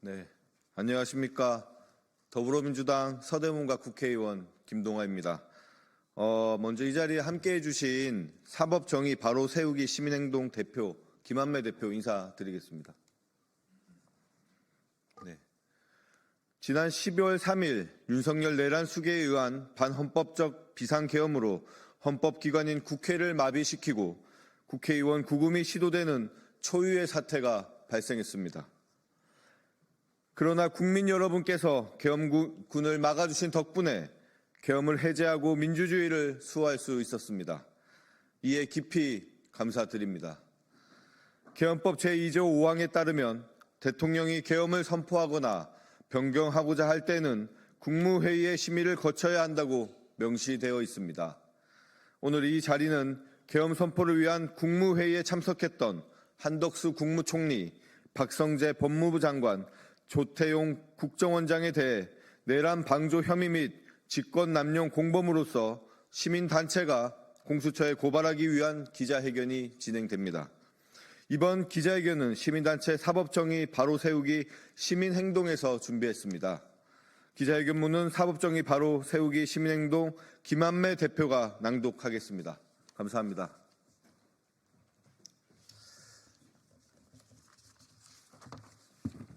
네, 안녕하십니까. 더불어민주당 서대문갑 국회의원 김동아입니다. 먼저 이 자리에 함께해 주신 사법정의 바로 세우기 시민행동 대표 김한매 대표 인사드리겠습니다. 네. 지난 12월 3일 윤석열 내란 수계에 의한 반헌법적 비상계엄으로 헌법기관인 국회를 마비시키고 국회의원 구금이 시도되는 초유의 사태가 발생했습니다. 그러나 국민 여러분께서 계엄군을 막아주신 덕분에 계엄을 해제하고 민주주의를 수호할 수 있었습니다. 이에 깊이 감사드립니다. 계엄법 제2조 5항에 따르면 대통령이 계엄을 선포하거나 변경하고자 할 때는 국무회의의 심의를 거쳐야 한다고 명시되어 있습니다. 오늘 이 자리는 계엄 선포를 위한 국무회의에 참석했던 한덕수 국무총리, 박성재 법무부 장관, 조태용 국정원장에 대해 내란 방조 혐의 및 직권남용 공범으로서 시민단체가 공수처에 고발하기 위한 기자회견이 진행됩니다. 이번 기자회견은 시민단체 사법정의 바로 세우기 시민행동에서 준비했습니다. 기자회견문은 사법정의 바로 세우기 시민행동 김한매 대표가 낭독하겠습니다. 감사합니다.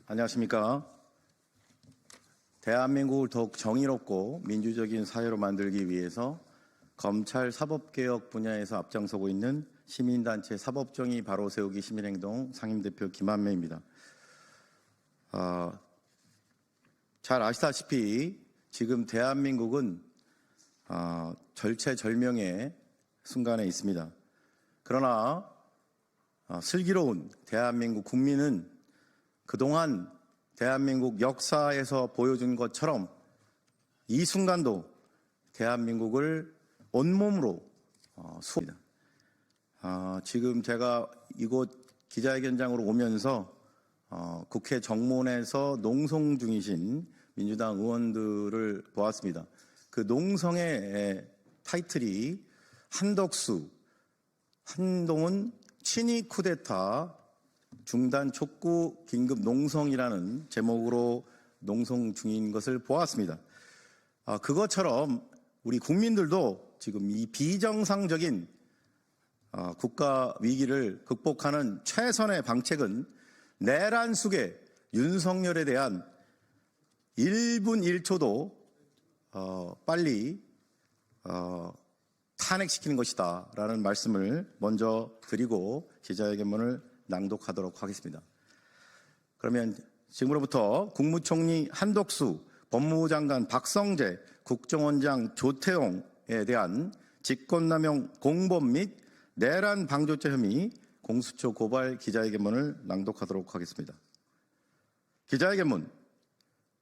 안녕하십니까. 대한민국을 더욱 정의롭고 민주적인 사회로 만들기 위해서 검찰 사법개혁 분야에서 앞장서고 있는 시민단체 사법정의 바로 세우기 시민행동 상임대표 김한매입니다. 잘 아시다시피 지금 대한민국은 절체절명의 순간에 있습니다. 그러나 슬기로운 대한민국 국민은 그동안 대한민국 역사에서 보여준 것처럼 이 순간도 대한민국을 온몸으로 수호합니다. 지금 제가 이곳 기자회견장으로 오면서 국회 정문에서 농성 중이신 민주당 의원들을 보았습니다. 그 농성의 타이틀이 한덕수, 한동훈 친위 쿠데타 중단 촉구 긴급 농성이라는 제목으로 농성 중인 것을 보았습니다. 그것처럼 우리 국민들도 지금 이 비정상적인 국가 위기를 극복하는 최선의 방책은 내란 속의 윤석열에 대한 1분 1초도 빨리 탄핵시키는 것이다 라는 말씀을 먼저 드리고 기자회견문을 낭독하도록 하겠습니다. 그러면 지금으로부터 국무총리 한덕수, 법무부 장관 박성재, 국정원장 조태용에 대한 직권남용 공범 및 내란 방조죄 혐의 공수처 고발 기자회견문을 낭독하도록 하겠습니다. 기자회견문.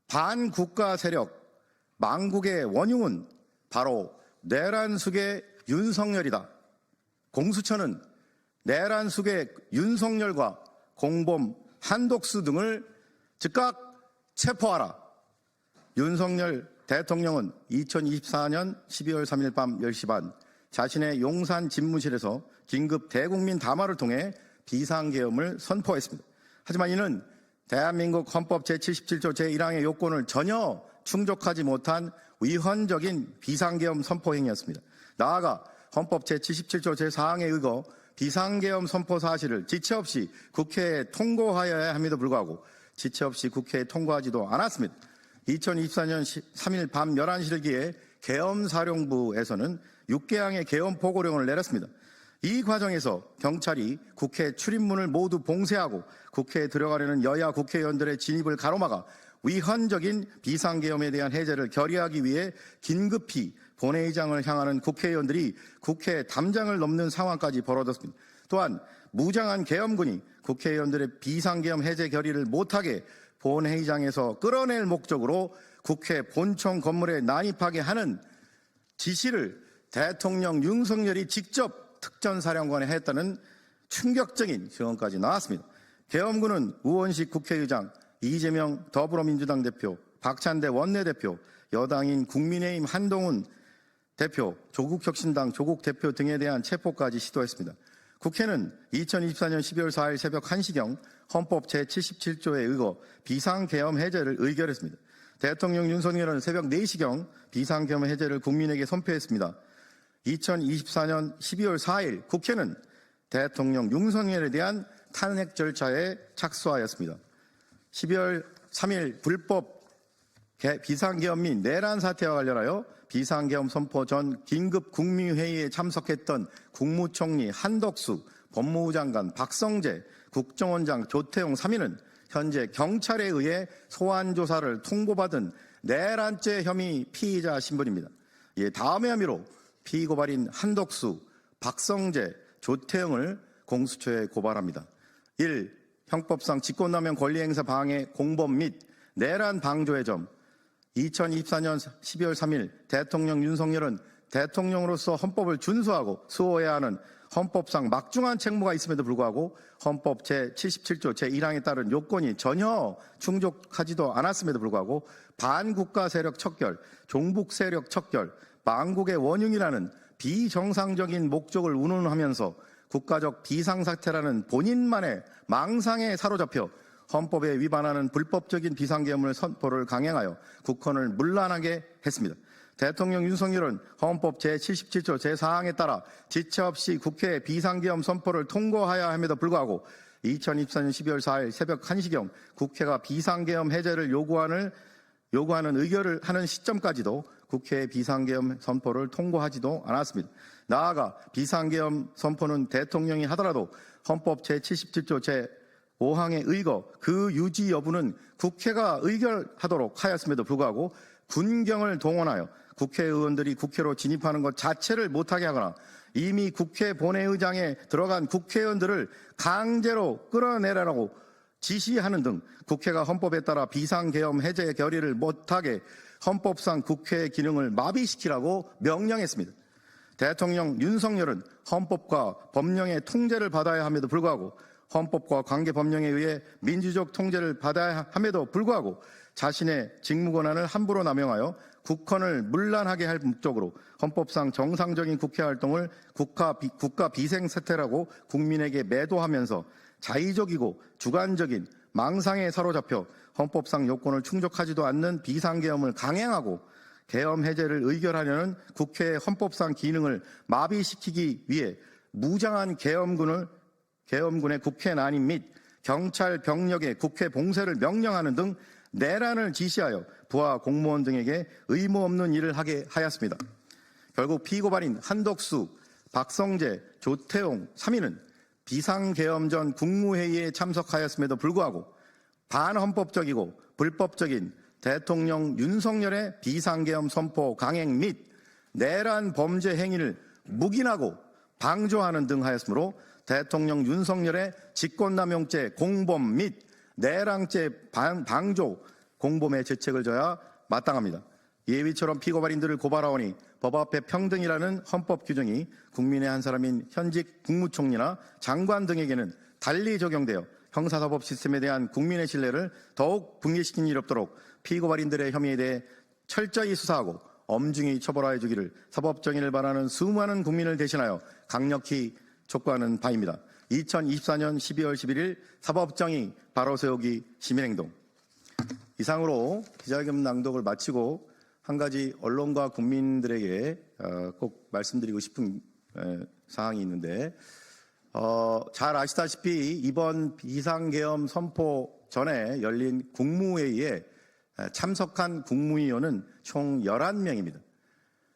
반국가 세력 망국의 원흉은 바로 내란 속의 윤석열이다. 공수처는 내란 속의 윤석열과 공범 한덕수 등을 즉각 체포하라. 윤석열 대통령은 2024년 12월 3일 밤 10시 반 자신의 용산 집무실에서 긴급 대국민 담화를 통해 비상계엄을 선포했습니다. 하지만 이는 대한민국 헌법 제77조 제1항의 요건을 전혀 충족하지 못한 위헌적인 비상계엄 선포 행위였습니다. 나아가 헌법 제77조 제4항에 의거 비상계엄 선포 사실을 지체 없이 국회에 통고하여야 함에도 불구하고 지체 없이 국회에 통과하지도 않았습니다. 2024년 3일 밤 11시를 기해 계엄사령부에서는 6개항의 계엄 보고령을 내렸습니다. 이 과정에서 경찰이 국회 출입문을 모두 봉쇄하고 국회에 들어가려는 여야 국회의원들의 진입을 가로막아 위헌적인 비상계엄에 대한 해제를 결의하기 위해 긴급히 본회의장을 향하는 국회의원들이 국회 담장을 넘는 상황까지 벌어졌습니다. 또한 무장한 계엄군이 국회의원들의 비상계엄 해제 결의를 못하게 본회의장에서 끌어낼 목적으로 국회 본청 건물에 난입하게 하는 지시를 대통령 윤석열이 직접 특전사령관에 했다는 충격적인 증언까지 나왔습니다. 계엄군은 우원식 국회의장, 이재명 더불어민주당 대표, 박찬대 원내대표, 여당인 국민의힘 한동훈 대표, 조국혁신당 조국 대표 등에 대한 체포까지 시도했습니다. 국회는 2024년 12월 4일 새벽 1시경 헌법 제77조에 의거 비상계엄 해제를 의결했습니다. 대통령 윤석열은 새벽 4시경 비상계엄 해제를 국민에게 선포했습니다. 2024년 12월 4일 국회는 대통령 윤석열에 대한 탄핵 절차에 착수하였습니다. 12월 3일 불법 비상계엄 및 내란 사태와 관련하여 비상계엄 선포 전 긴급 국무회의에 참석했던 국무총리 한덕수, 법무부 장관 박성재, 국정원장 조태용 3인은 현재 경찰에 의해 소환조사를 통보받은 내란죄 혐의 피의자 신분입니다. 다음의 혐의로 피고발인 한덕수, 박성재, 조태용을 공수처에 고발합니다. 1. 형법상 직권남용 권리행사 방해 공범 및 내란 방조의 점. 2024년 12월 3일 대통령 윤석열은 대통령으로서 헌법을 준수하고 수호해야 하는 헌법상 막중한 책무가 있음에도 불구하고 헌법 제77조 제1항에 따른 요건이 전혀 충족하지도 않았음에도 불구하고 반국가 세력 척결, 종북 세력 척결, 망국의 원흉이라는 비정상적인 목적을 운운하면서 국가적 비상사태라는 본인만의 망상에 사로잡혀 헌법에 위반하는 불법적인 비상계엄을 선포를 강행하여 국헌을 문란하게 했습니다. 대통령 윤석열은 헌법 제77조 제4항에 따라 지체 없이 국회에 비상계엄 선포를 통과하여야 함에도 불구하고 2024년 12월 4일 새벽 1시경 국회가 비상계엄 해제를 요구하는 의결을 하는 시점까지도 국회의 비상계엄 선포를 통과하지도 않았습니다. 나아가 비상계엄 선포는 대통령이 하더라도 헌법 제77조 제5항에 의거 그 유지 여부는 국회가 의결하도록 하였음에도 불구하고 군경을 동원하여 국회의원들이 국회로 진입하는 것 자체를 못하게 하거나 이미 국회 본회의장에 들어간 국회의원들을 강제로 끌어내라고 지시하는 등 국회가 헌법에 따라 비상계엄 해제 결의를 못하게 헌법상 국회의 기능을 마비시키라고 명령했습니다. 대통령 윤석열은 헌법과 법령의 통제를 받아야 함에도 불구하고 헌법과 관계 법령에 의해 민주적 통제를 받아야 함에도 불구하고 자신의 직무권한을 함부로 남용하여 국헌을 문란하게 할 목적으로 헌법상 정상적인 국회 활동을 국가 비생사태라고 국민에게 매도하면서 자의적이고 주관적인 망상에 사로잡혀 헌법상 요건을 충족하지도 않는 비상계엄을 강행하고 계엄 해제를 의결하려는 국회의 헌법상 기능을 마비시키기 위해 무장한 계엄군의 국회 난임 및 경찰 병력의 국회 봉쇄를 명령하는 등 내란을 지시하여 부하 공무원 등에게 의무 없는 일을 하게 하였습니다. 결국 피고발인 한덕수, 박성재, 조태용 3인은 비상계엄 전 국무회의에 참석하였음에도 불구하고 반헌법적이고 불법적인 대통령 윤석열의 비상계엄 선포 강행 및 내란 범죄 행위를 묵인하고 방조하는 등 하였으므로 대통령 윤석열의 직권남용죄 공범 및 내란죄 방조 공범의 죄책을 져야 마땅합니다. 예위처럼 피고발인들을 고발하오니 법 앞에 평등이라는 헌법 규정이 국민의 한 사람인 현직 국무총리나 장관 등에게는 달리 적용되어 형사사법 시스템에 대한 국민의 신뢰를 더욱 붕괴시킨 일 없도록 피고발인들의 혐의에 대해 철저히 수사하고 엄중히 처벌하여 주기를 사법정의를 바라는 수많은 국민을 대신하여 강력히 촉구하는 바입니다. 2024년 12월 11일 사법정의 바로세우기 시민행동. 이상으로 기자회견 낭독을 마치고 한 가지 언론과 국민들에게 꼭 말씀드리고 싶은 사항이 있는데 잘 아시다시피 이번 비상계엄 선포 전에 열린 국무회의에 참석한 국무위원은 총 11명입니다.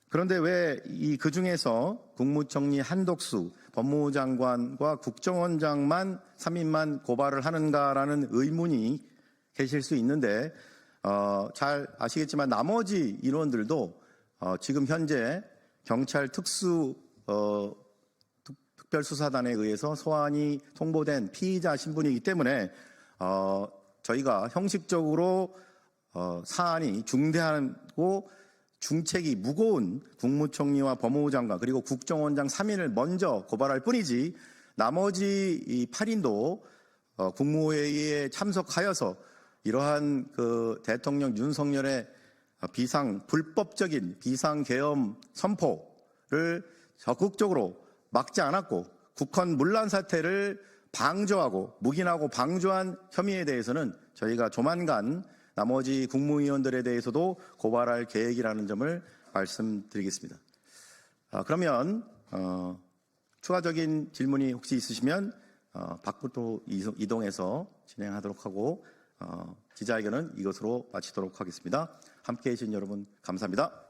그런데 왜 그 중에서 국무총리 한덕수, 법무부 장관과 국정원장만 3인만 고발을 하는가라는 의문이 계실 수 있는데 잘 아시겠지만 나머지 인원들도 지금 현재 경찰 특별수사단에 의해서 소환이 통보된 피의자 신분이기 때문에 저희가 형식적으로 사안이 중대하고 중책이 무거운 국무총리와 법무부 장관 그리고 국정원장 3인을 먼저 고발할 뿐이지 나머지 이 8인도 국무회의에 참석하여서 이러한 그 대통령 윤석열의 불법적인 비상계엄 선포를 적극적으로 막지 않았고 국헌 문란 사태를 방조하고 묵인하고 방조한 혐의에 대해서는 저희가 조만간 나머지 국무위원들에 대해서도 고발할 계획이라는 점을 말씀드리겠습니다. 그러면 추가적인 질문이 혹시 있으시면 밖으로 이동해서 진행하도록 하고 기자회견은 이것으로 마치도록 하겠습니다. 함께해 주신 여러분 감사합니다.